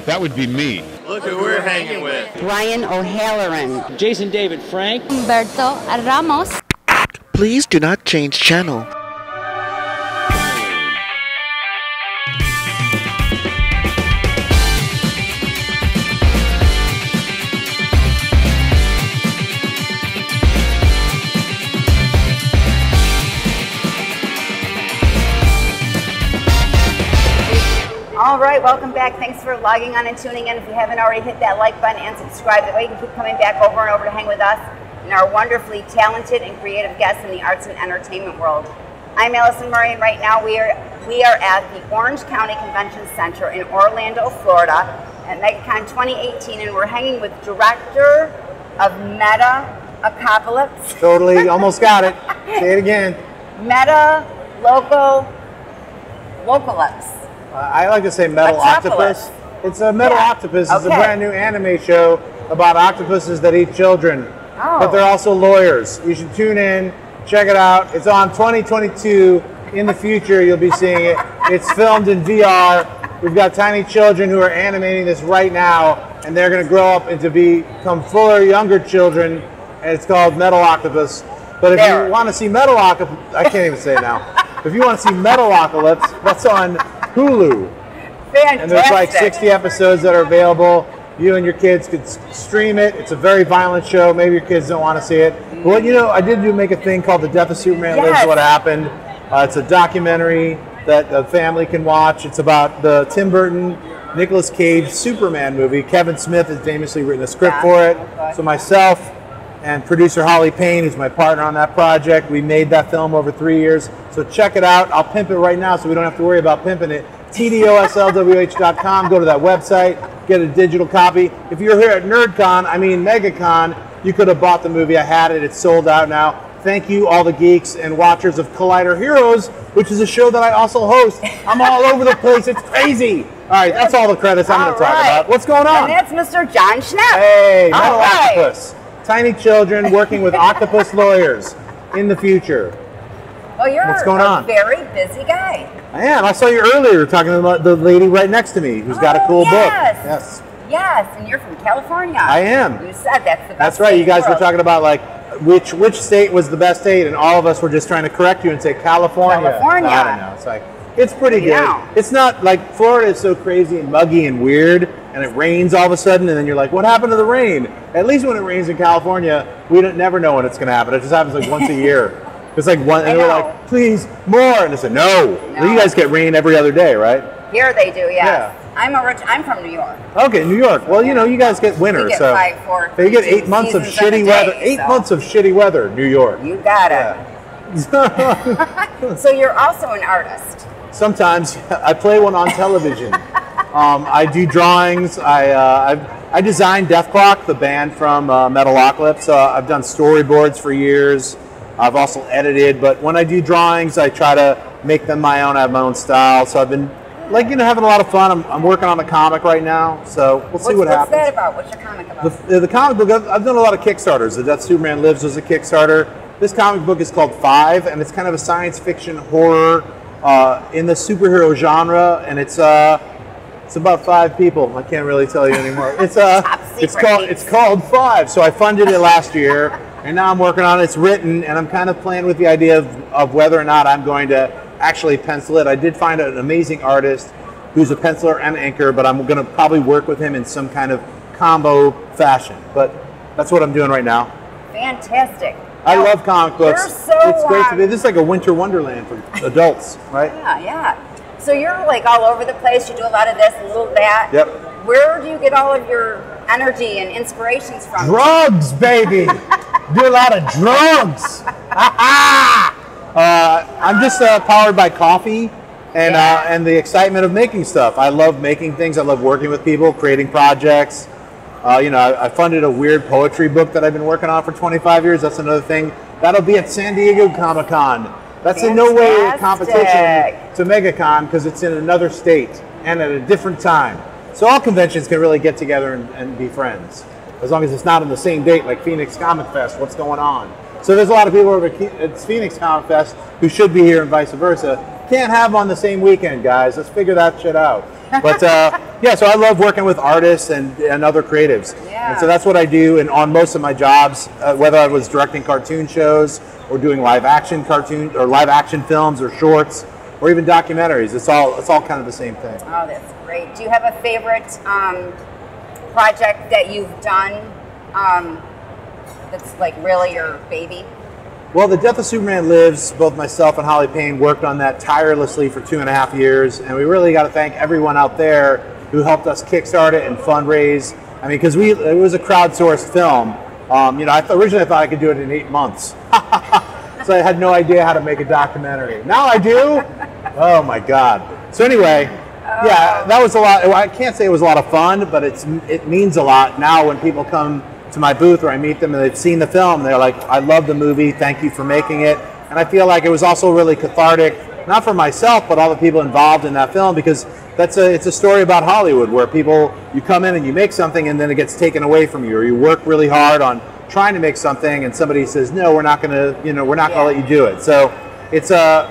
That would be me. Look who we're hanging with. Ryan O'Halloran. Jason David Frank. Humberto Ramos. Please do not change channel. All right, welcome back. Thanks for logging on and tuning in. If you haven't already, hit that like button and subscribe. That way you can keep coming back over and over to hang with us and our wonderfully talented and creative guests in the arts and entertainment world. I'm Allyson Murray, and right now we are at the Orange County Convention Center in Orlando, Florida at MegaCon 2018, and we're hanging with director of Metalocalypse. Totally, almost got it. Say it again. Metalocalypse. I like to say metal octopus. It's a metal octopus. It's a brand new anime show about octopuses that eat children. Oh. But they're also lawyers. You should tune in, check it out. It's on 2022. In the future, you'll be seeing it. It's filmed in VR. We've got tiny children who are animating this right now, and they're going to grow up and to become fuller, younger children, and it's called Metal Octopus. But if you want to see Metal Octopus, I can't even say it now. If you want to see Metalocalypse, that's on Hulu. Fantastic. And there's like 60 episodes that are available. You and your kids could stream it. It's a very violent show. Maybe your kids don't want to see it. But you know, I did make a thing called The Death of Superman Lives What Happened. It's a documentary that the family can watch. It's about the Tim Burton, Nicolas Cage Superman movie. Kevin Smith has famously written a script for it. So myself and producer Holly Payne, who's my partner on that project, we made that film over 3 years. So check it out. I'll pimp it right now so we don't have to worry about pimping it. TDOSLWH.com. Go to that website, get a digital copy. If you're here at MegaCon, you could have bought the movie. I had it. It's sold out now. Thank you, all the geeks and watchers of Collider Heroes, which is a show that I also host. I'm all over the place. It's crazy. All right, that's all the credits I'm going to talk about. What's going on? And that's Mr. Jon Schnepp. Hey, Metal Octopus. Tiny children working with octopus lawyers in the future. Well, you're What's going on? Very busy guy. I am. I saw you earlier talking about the lady right next to me who's got a cool book. Yes. Yes, and you're from California. I am. You said that's the best. That's right. You guys were talking about like which state was the best state, and all of us were just trying to correct you and say California. California. I don't know. It's like it's pretty good. It's not like Florida is so crazy and muggy and weird, and it rains all of a sudden, and then you're like, what happened to the rain? At least when it rains in California, we don't never know when it's going to happen. It just happens like once a year. It's like one, and we're like, please, more. And they said, no. Well, you guys get rain every other day, right? Here they do, yes. Yeah. I'm from New York. Okay, New York. Well, you know, you guys get winter, get so you get 8 months of shitty weather. 8 months of shitty weather, New York. You got it. So you're also an artist. Sometimes I play one on television. I do drawings. I designed Dethklok, the band from Metalocalypse. I've done storyboards for years. I've also edited, but when I do drawings, I try to make them my own. I have my own style. So I've been, like, you know, having a lot of fun. I'm working on a comic right now, so we'll see what happens. What's that about? What's your comic about? The comic book, I've done a lot of Kickstarters. The Death Superman Lives was a Kickstarter. This comic book is called 5, and it's kind of a science fiction horror in the superhero genre, and it's about 5 people. I can't really tell you anymore. It's called 5. So I funded it last year, and now I'm working on it. It's written, and I'm kind of playing with the idea of whether or not I'm going to actually pencil it. I did find an amazing artist who's a penciler and inker, but I'm going to probably work with him in some kind of combo fashion. But that's what I'm doing right now. Fantastic. I love comic books. So, it's great to be. This is like a winter wonderland for adults, right? Yeah. So you're like all over the place. You do a lot of this, a little that. Yep. Where do you get all of your energy and inspirations from? Drugs, baby. Do a lot of drugs. I'm just powered by coffee and the excitement of making stuff. I love making things. I love working with people, creating projects. You know, I funded a weird poetry book that I've been working on for 25 years. That's another thing. That'll be at San Diego Comic-Con. That's in no way a competition to MegaCon because it's in another state and at a different time. So all conventions can really get together and be friends. As long as it's not on the same date like Phoenix Comic Fest, what's going on? So there's a lot of people over at Phoenix Comic Fest who should be here and vice versa. can't have them on the same weekend, guys. Let's figure that shit out. But yeah, so I love working with artists and other creatives. Yeah. And so that's what I do on most of my jobs, whether I was directing cartoon shows or doing live action cartoons or live action films or shorts or even documentaries. It's all kind of the same thing. Oh, that's great. Do you have a favorite project that you've done that's like really your baby? Well, The Death of Superman Lives, both myself and Holly Payne worked on that tirelessly for 2.5 years, and we really got to thank everyone out there who helped us kickstart it and fundraise. I mean, because it was a crowdsourced film. You know, originally I thought I could do it in 8 months. So I had no idea how to make a documentary. Now I do. Oh my God. So anyway, yeah, that was a lot. I can't say it was a lot of fun, but it means a lot now when people come to my booth or I meet them and they've seen the film. They're like, I love the movie. Thank you for making it. And I feel like it was also really cathartic, not for myself, but all the people involved in that film, because it's a story about Hollywood where you come in and you make something and then it gets taken away from you, or you work really hard on trying to make something and somebody says, no, we're not going to let you do it. So it's a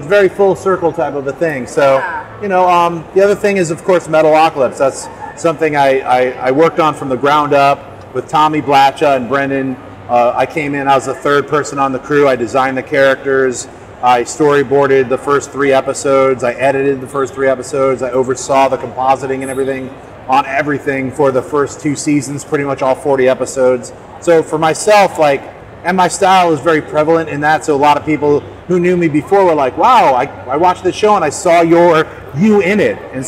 very full circle type of a thing. So, the other thing is, of course, Metalocalypse. That's something I worked on from the ground up with Tommy, Blacha, and Brendon. I came in, I was the third person on the crew. I designed the characters. I storyboarded the first 3 episodes. I edited the first 3 episodes. I oversaw the compositing and everything on everything for the first 2 seasons, pretty much all 40 episodes. So for myself, and my style is very prevalent in that, so a lot of people who knew me before were like, wow, I watched the show and I saw you in it. And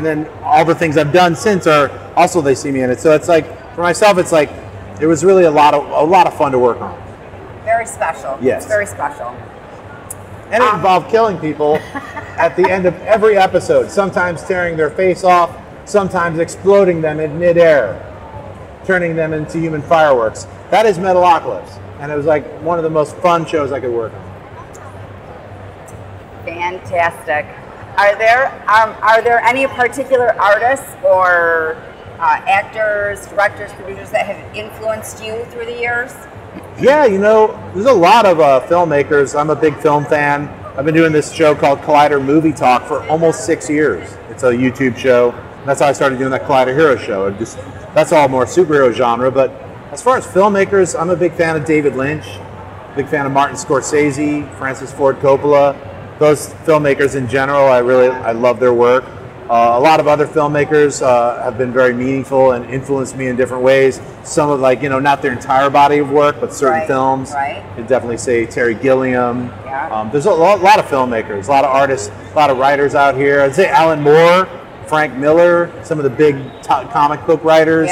then all the things I've done since are also they see me in it. So it's like, for myself, it's like, it was really a lot of fun to work on. Very special. Yes. It's very special. And it involved killing people at the end of every episode, sometimes tearing their face off, sometimes exploding them in midair, turning them into human fireworks. That is Metalocalypse. And it was like one of the most fun shows I could work on. Fantastic. Are there any particular artists or actors, directors, producers that have influenced you through the years? Yeah, there's a lot of filmmakers. I'm a big film fan. I've been doing this show called Collider Movie Talk for almost 6 years. It's a YouTube show. That's how I started doing that Collider Hero show. That's all more superhero genre. But as far as filmmakers, I'm a big fan of David Lynch, big fan of Martin Scorsese, Francis Ford Coppola. Those filmmakers in general, I love their work. A lot of other filmmakers have been very meaningful and influenced me in different ways. Some of not their entire body of work, but certain films. Right. I'd definitely say Terry Gilliam. Yeah. There's a lot of filmmakers, a lot of artists, a lot of writers out here. I'd say Alan Moore, Frank Miller, some of the big comic book writers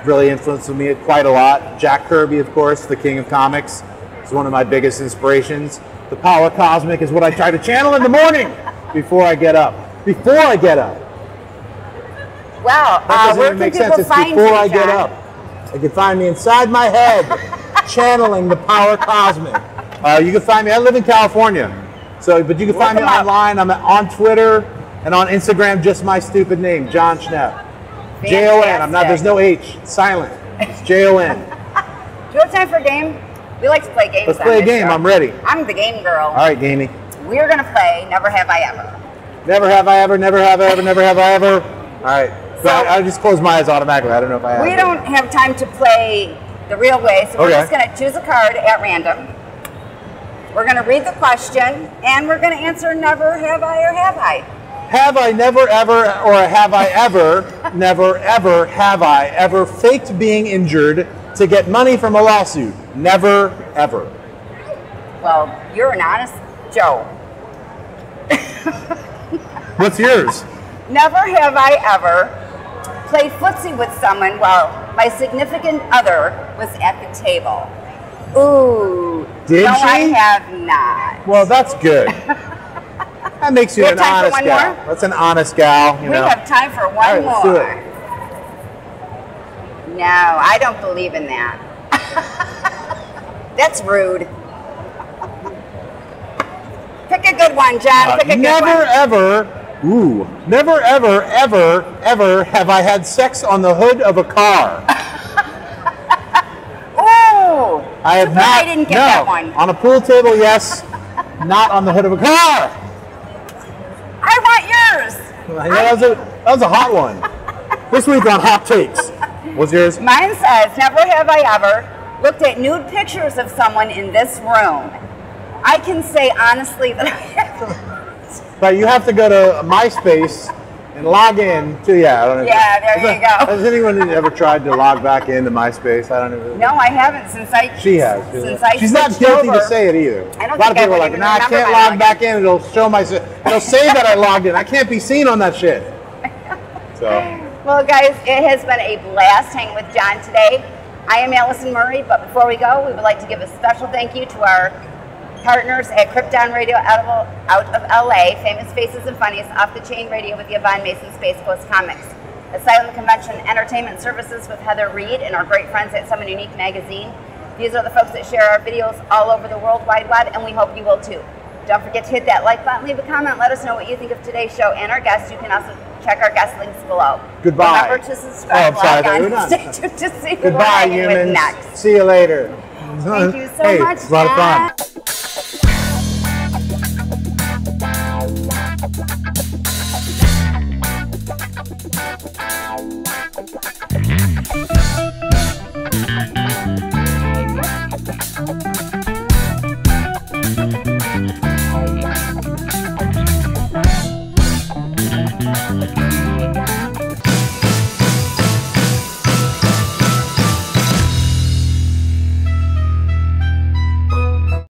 really influenced me quite a lot. Jack Kirby, of course, the king of comics, is one of my biggest inspirations. The power cosmic is what I try to channel in the morning before I get up. Wow. That doesn't Where even make can sense. people It's find before you, I get Jon? up. You can find me inside my head, channeling the power cosmic. You can find me. I live in California, but you can find me online. I'm on Twitter and on Instagram. Just my stupid name, Jon Schnepp. Jon. I'm not. There's no H. It's silent. It's Jon. Do you have time for a game? We like to play games. Let's play a game. Show. I'm ready. I'm the game girl. All right, gamey. We're gonna play Never Have I Ever. Never have I ever. Never have I ever. Never have I ever. All right. So I just close my eyes automatically. I don't know if I have. We don't have time to play the real way, so we're just going to choose a card at random. We're going to read the question, and we're going to answer never have I or have I. Have I never ever, or have I ever, never ever, have I ever faked being injured to get money from a lawsuit? Never ever. Well, you're an honest Joe. What's yours? Never have I ever played footsie with someone while my significant other was at the table. Ooh. Did no, she? I have not. Well, that's good. That makes you an honest gal. More? That's an honest gal. We have time for one right, more. Let's do it. No, I don't believe in that. That's rude. Pick a good one, Jon. Pick a good one. Never ever, never ever, ever have I had sex on the hood of a car. Oh! I have not. I didn't get that one. On a pool table, yes. Not on the hood of a car. That was a hot one. This week on Hot Takes. What's yours? Mine says, never have I ever looked at nude pictures of someone in this room. I can say honestly that I haven't. But you have to go to MySpace and log in to, I don't know. Yeah, there you go. Has anyone ever tried to log back into MySpace? I don't know. No, I haven't since I. She has. She's not switched guilty over. to say it either. I don't A lot of think people are like, nah, I can't log back in. It'll show it'll say that I logged in. I can't be seen on that shit. So. Well, guys, it has been a blast hanging with Jon today. I am Allyson Murray, but before we go, we would like to give a special thank you to our partners at Krypton Radio out of LA, Famous Faces and Funniest, Off the Chain Radio with Yvonne Mason, Space Coast Comics, Asylum Convention Entertainment Services with Heather Reed, and our great friends at Summon Unique Magazine. These are the folks that share our videos all over the World Wide Web, and we hope you will too. Don't forget to hit that like button, leave a comment, let us know what you think of today's show and our guests. You can also check our guest links below. Goodbye. Remember to subscribe. Stay tuned to see who we're hanging with next. See you later. Thank you so much, it's a lot of fun. Thank you.